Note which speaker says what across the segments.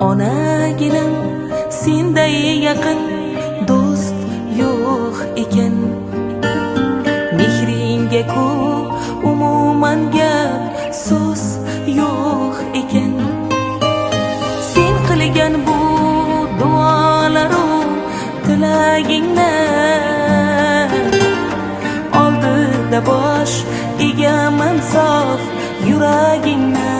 Speaker 1: Onaginim senday yaqin do'st yo'q ekan. Mehringga ku umuman gap so'z yo'q ekan. Sen qilgan bu duolaru tilagingni oldida bosh egaman sof yuragingni.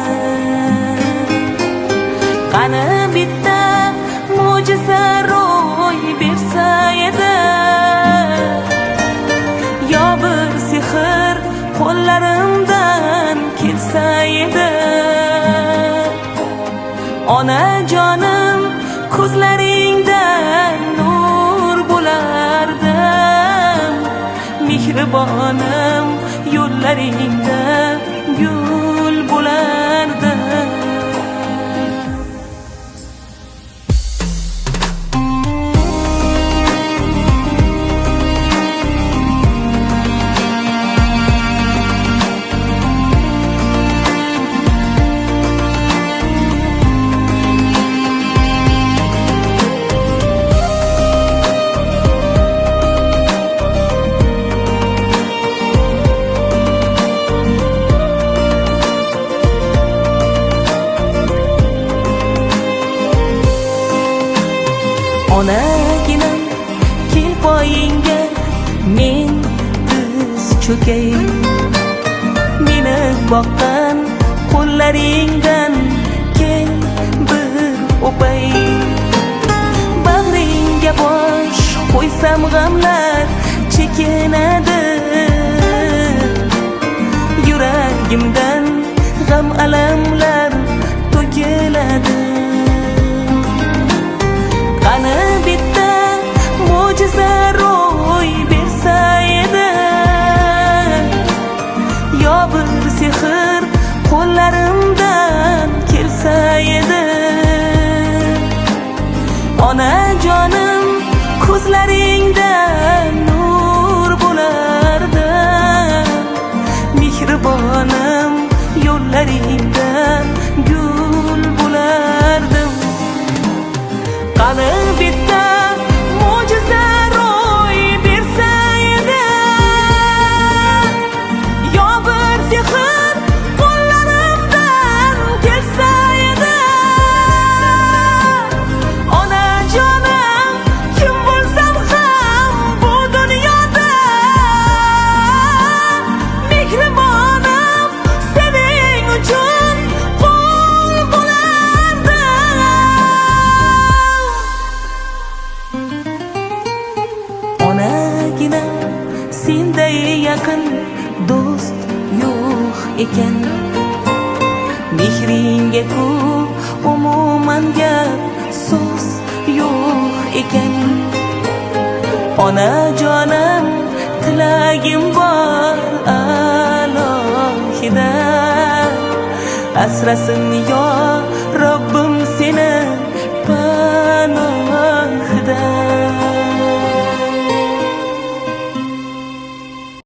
Speaker 1: Qani bitta mo'jiza ro'y bersa edi, yo bir sehr qo'llarimdan kelsa edi. Onajonim ko'zlaringdan nur bo'lardim, mehribonim yo'llaringda gul bo'lardim. Onaginam kel poyingga men tiz cho'kay, meni boqqan qo'llaringdan kel bir o'pay. Bag'ringga bosh qo'ysam g'amlar chekinadi, yuragimdan g'am alamlar to'kiladi. Qani bitta mo'jiza ro'y bersa edi, yo bir sehr qo'llarimdan kelsa edi. Onajonim ko'zlaringdan nur bo'lardim, mehribonim yo'llaringdan gul bo'lardim. Qani bitta mo'jiza ro'y bersa edi, yo bir sehr qo'llarimdan kelsa edi. Onajonim kim bo'lsam ham bu dunyoda, mehribonim sening uchun qul bo'lardim. Onaginam senday yaqin do'st yo'q ekan. Mehringga ku umuman gap so'z yo'q ekan. Onajonim tilagim bor alohida, asrasin yo Robbim